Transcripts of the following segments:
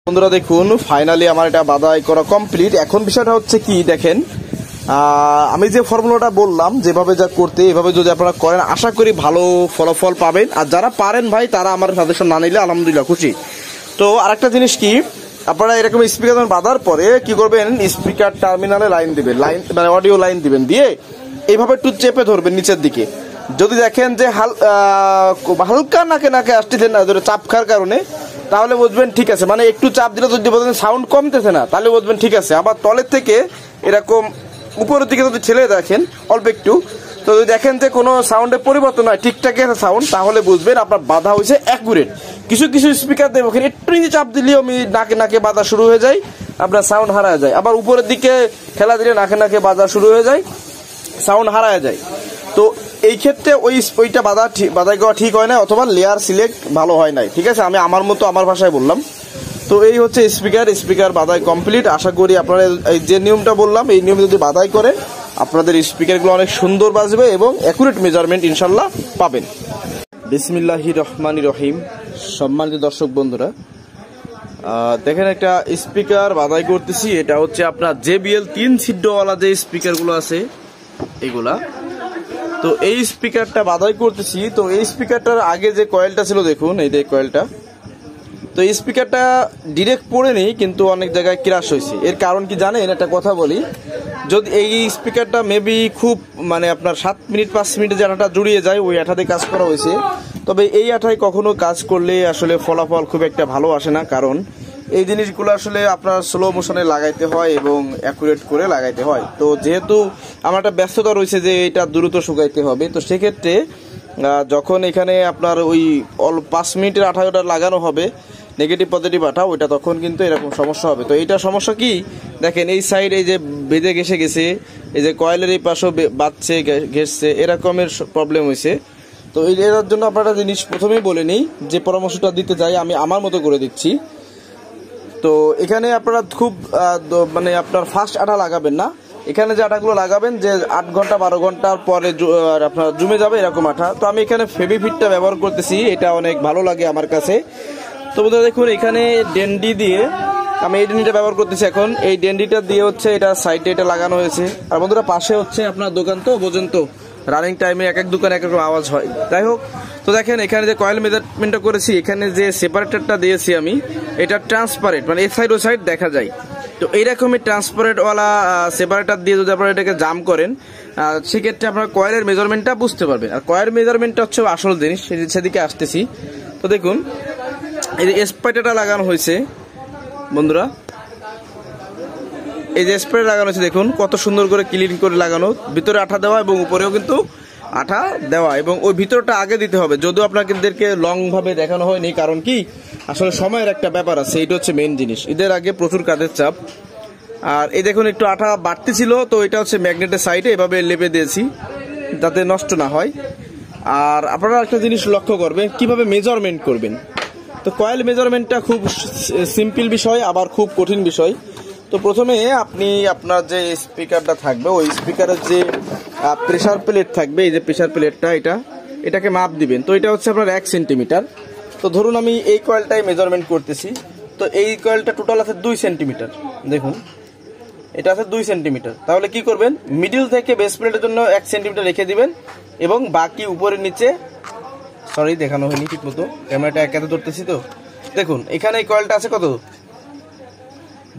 বন্ধুরা দেখুন, ফাইনালি আমার এটা বাদাই করা কমপ্লিট। এখন বিষয়টা হচ্ছে কি দেখেন, আমি যে ফর্মুলাটা বললাম যেভাবে যা করতে, এভাবে যদি আপনারা করেন আশা করি ভালো ফলাফল পাবেন। আর যারা পারেন ভাই তারা আমার সাজেশন না নিলে আলহামদুলিল্লাহ খুশি। তো আরেকটা জিনিস কি, আপনারা এরকম স্পিকার বাঁধার পরে কি করবেন, স্পিকার টার্মিনালে লাইন দিবেন, লাইন মানে অডিও লাইন দিবেন, দিয়ে এইভাবে একটু চেপে ধরবেন নিচের দিকে। যদি দেখেন যে হালকা নাকে নাকে আসতেছে না, চাপ খাওয়ার কারণে, তাহলে বুঝবেন ঠিক আছে। মানে একটু চাপ দিলে যদি বলবেন সাউন্ড কমতেছে না, তাহলে বুঝবেন ঠিক আছে। আবার তলের থেকে এরকম উপরের দিকে যদি ছেলে দেখেন অল্প একটু, তো যদি দেখেন যে কোনো সাউন্ডের পরিবর্তন হয়, ঠিকঠাক আছে সাউন্ড, তাহলে বুঝবেন আপনার বাধা হয়েছে অ্যাকুরেট। কিছু কিছু স্পিকার দেবো একটু নিচে চাপ দিলেও নাকে নাকে বাধা শুরু হয়ে যায়, আপনার সাউন্ড হারায় যায়। আবার উপরের দিকে খেলা দিলে নাকে নাকে বাধা শুরু হয়ে যায়, সাউন্ড হারায় যায়। তো এই ক্ষেত্রে ওইটা বাধাই করা ঠিক হয় না, অথবা লেয়ার সিলেক্ট ভালো হয় নাই, ঠিক আছে। আমি আমার মতো আমার ভাষায় বললাম। তো এই হচ্ছে স্পিকার বাধাই কমপ্লিট। আশা করি আপনারা এই যে নিয়মটা বললাম এই নিয়মে যদি বাধাই করেন আপনাদের স্পিকারগুলো অনেক সুন্দর বাজবে এবং অ্যাকুরেট মেজারমেন্ট ইনশাল্লাহ পাবেন। বিসমিল্লাহির রহমানির রহিম। সম্মানিত দর্শক বন্ধুরা, দেখেন একটা স্পিকার বাধাই করতেছি। এটা হচ্ছে আপনার JBL 3 ছিদ্রওয়ালা যে স্পিকারগুলো আছে এগুলা। তো এই স্পিকারটা বাধাই করতেছি। তো এই স্পিকারটার আগে যে কয়েলটা ছিল দেখুন, এই যে কয়েলটা, তো এই স্পিকারটা ডিরেক্ট পড়েনি কিন্তু অনেক জায়গায় ক্র্যাশ হয়েছে। এর কারণ কি জানেন, একটা কথা বলি, যদি এই স্পিকারটা মেবি খুব মানে আপনার 7 মিনিট 5 মিনিটে যে আঠাটা জুড়িয়ে যায় ওই আঠাতে কাজ করা হয়েছে। তবে এই আঠায় কখনো কাজ করলে আসলে ফলাফল খুব একটা ভালো আসে না, কারণ এই জিনিসগুলো আসলে আপনার স্লো মোশনে লাগাইতে হয় এবং অ্যাকুরেট করে লাগাইতে হয়। তো যেহেতু আমার একটা ব্যস্ততা রয়েছে যে এটা দ্রুত শুকাইতে হবে, তো সেক্ষেত্রে যখন এখানে আপনার ওই 5 মিনিটের আঠাটা লাগানো হবে নেগেটিভ পজিটিভ আঠা, ওইটা তখন কিন্তু এরকম সমস্যা হবে। তো এইটা সমস্যা কি দেখেন, এই সাইড এই যে বেঁধে ঘেসে গেছে, এই যে কয়েলের এই পাশেও বাঁধছে ঘেসছে, এরকমের প্রবলেম হয়েছে। তো এর জন্য আপনারা জিনিস প্রথমেই বলে নিই, যে পরামর্শটা দিতে যাই আমি আমার মতো করে দিচ্ছি। তো এখানে আপনারা খুব মানে আপনার ফার্স্ট আঠা লাগাবেন না, এখানে যে আঠাগুলো লাগাবেন যে 8 ঘন্টা 12 ঘন্টার পরে আপনার জমে যাবে এরকম আঠা। তো আমি এখানে ফেভিফিটটা ব্যবহার করতেছি, এটা অনেক ভালো লাগে আমার কাছে। তো বন্ধুরা দেখুন, এখানে ডেন্ডি দিয়ে আমি এই ডেন্ডিটা ব্যবহার করতেছি। এখন এই ডেন্ডিটা দিয়ে হচ্ছে এটা সাইডে এটা লাগানো হয়েছে। আর বন্ধুরা পাশে হচ্ছে আপনার দোকান, তো বোঝেন তো রানিং টাইমে এক এক দোকানে এক রকম আওয়াজ হয়। যাই হোক, তো দেখেন এখানে যে কয়েল মেজারমেন্টটা করেছি, এখানে যে সেপারেটরটা দিয়েছি আমি, এটা ট্রান্সপারেন্ট, মানে এই সাইড ও সাইড দেখা যায়। তো এইরকমই ট্রান্সপারেন্টওয়ালা সেপারেটর দিয়ে যদি আপনারা এটাকে জাম করেন, সেক্ষেত্রে আপনার কয়েলের মেজারমেন্টটা বুঝতে পারবেন। আর কয়েল মেজারমেন্টটা হচ্ছে আসল জিনিস, সেদিকে আসতেছি। তো দেখুন এই যে স্পাইটারটা লাগানো হয়েছে বন্ধুরা, এই যে স্প্রে লাগানো হয়েছে দেখুন কত সুন্দর করে ক্লিন করে লাগানো, ভিতরে আঠা দেওয়া এবং উপরেও কিন্তু আঠা দেওয়া, এবং ওই ভিতরটা আগে দিতে হবে। যদিও আপনাদেরকে লং ভাবে দেখানো হয়নি, কারণ কি আসলে সময়ের একটা ব্যাপার আছে, এইটা হচ্ছে মেইন জিনিস। ঈদের আগে প্রচুর কাজের চাপ। আর এই দেখুন একটু আঠা বাড়তি ছিল, তো এটা হচ্ছে ম্যাগনেটের সাইডে এভাবে লেপে দিয়েছি যাতে নষ্ট না হয়। আর আপনারা একটা জিনিস লক্ষ্য করবেন কিভাবে মেজারমেন্ট করবেন। তো কয়েল মেজারমেন্টটা খুব সিম্পল বিষয়, আবার খুব কঠিন বিষয়। তো প্রথমে আপনি আপনার যে স্পিকারটা থাকবে ওই স্পিকারের যে প্রেসার প্লেট থাকবে, এই যে প্রেসার প্লেটটা, এটাকে মাপ দিবেন। তো এটা হচ্ছে আপনার 1 সেন্টিমিটার। তো ধরুন আমি এই কয়েলটাই মেজারমেন্ট করতেছি। তো এই কয়েলটা টোটাল আছে 2 সেন্টিমিটার। দেখুন এটা আছে 2 সেন্টিমিটার। তাহলে কি করবেন, মিডিল থেকে বেস প্লেটের জন্য 1 সেন্টিমিটার রেখে দিবেন, এবং বাকি উপরে নিচে, সরি দেখানো হয়নি ঠিক মতো, ক্যামেরাটা একাতে ধরতেছি। তো দেখুন এখানে এই কয়েলটা আছে কত,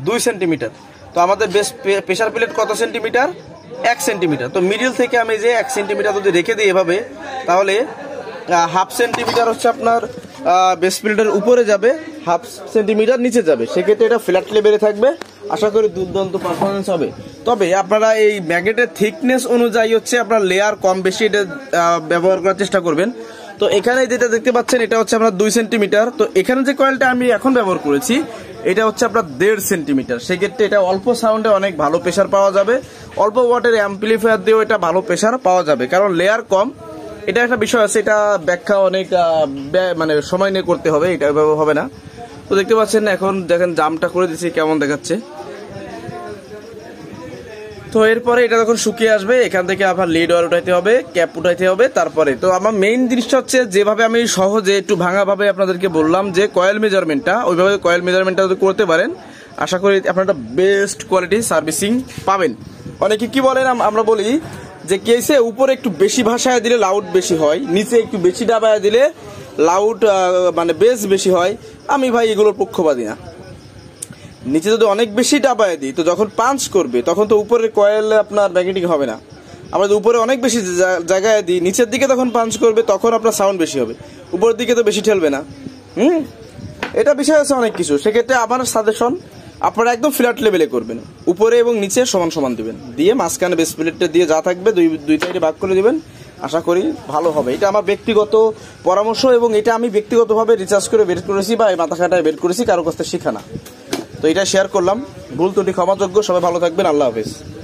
2 সেন্টিমিটার। তো আমাদের প্রেসার প্লেট কত সেন্টিমিটার, 1 সেন্টিমিটার। তো মিডিল থেকে আমি যে 1 সেন্টিমিটার যদি রেখে দিই এভাবে, তাহলে 1/2 সেন্টিমিটার হচ্ছে আপনার বেস প্লেটের উপরে যাবে, 1/2 সেন্টিমিটার নিচে যাবে। সেক্ষেত্রে এটা ফ্ল্যাট লেভেলে থাকবে, আশা করি দুর্দান্ত পারফরমেন্স হবে। তবে আপনারা এই ম্যাগনেটের থিকনেস অনুযায়ী হচ্ছে আপনার লেয়ার কম বেশি এটা ব্যবহার করার চেষ্টা করবেন। তো এখানে যেটা দেখতে পাচ্ছেন এটা হচ্ছে আপনার 2 সেন্টিমিটার। তো এখানে যে কয়েলটা আমি এখন ব্যবহার করেছি এটা হচ্ছে আপনার 1.5 সেন্টিমিটার। সেক্ষেত্রে এটা অল্প সাউন্ডে অনেক ভালো প্রেসার পাওয়া যাবে, অল্প ওয়াটের অ্যাম্পলিফায়ার দিয়েও এটা ভালো প্রেসার পাওয়া যাবে, কারণ লেয়ার কম। এটা একটা বিষয় আছে, এটা ব্যাখ্যা অনেক মানে সময় নিয়ে করতে হবে, এটা এভাবে হবে না। তো দেখতে পাচ্ছেন এখন দেখেন জামটা করে দিচ্ছি কেমন দেখাচ্ছে। তো এরপরে এটা যখন শুকিয়ে আসবে এখান থেকে আবার লিড অয়েল উঠাইতে হবে, ক্যাপ উঠাইতে হবে। তারপরে তো আমার মেইন জিনিসটা হচ্ছে যেভাবে আমি সহজে একটু ভাঙা ভাবে আপনাদেরকে বললাম যে কয়েল মেজারমেন্টটা, ওইভাবে কয়েল মেজারমেন্টটা যদি করতে পারেন আশা করি আপনারা বেস্ট কোয়ালিটি সার্ভিসিং পাবেন। অনেকে কি বলেন, আমরা বলি যে কেসে উপরে একটু বেশি ভাষায় দিলে লাউড বেশি হয়, নিচে একটু বেশি ডাবায় দিলে লাউড মানে বেস বেশি হয়। আমি ভাই এগুলোর পক্ষপাতী না। নিচে যদি অনেক বেশি ডাবায় দিই তো যখন পাঞ্চ করবে তখন তো উপরের কয়েল আপনার ম্যাগনেটিক হবে না। আমরা যদি উপরে অনেক বেশি জায়গায় দিই নিচের দিকে তখন পাঞ্চ করবে তখন আপনার সাউন্ড বেশি হবে, উপরের দিকে তো বেশি ঠেলবে না। এটা বিষয় আছে অনেক কিছু। সেক্ষেত্রে আমার সাজেশন আপনারা একদম ফ্ল্যাট লেভেলে করবেন, উপরে এবং নিচে সমান সমান দিবেন, দিয়ে মাঝখানে বেস প্লেটটা দিয়ে যা থাকবে দুই সাইডে ভাগ করে দিবেন। আশা করি ভালো হবে। এটা আমার ব্যক্তিগত পরামর্শ এবং এটা আমি ব্যক্তিগতভাবে রিসার্চ করে বের করেছি বা মাথা খাটায় বের করেছি, কারো কাছ থেকে শেখা না। তো এটা শেয়ার করলাম, ভুল ত্রুটি ক্ষমাযোগ্য। সবাই ভালো থাকবেন, আল্লাহ হাফেজ।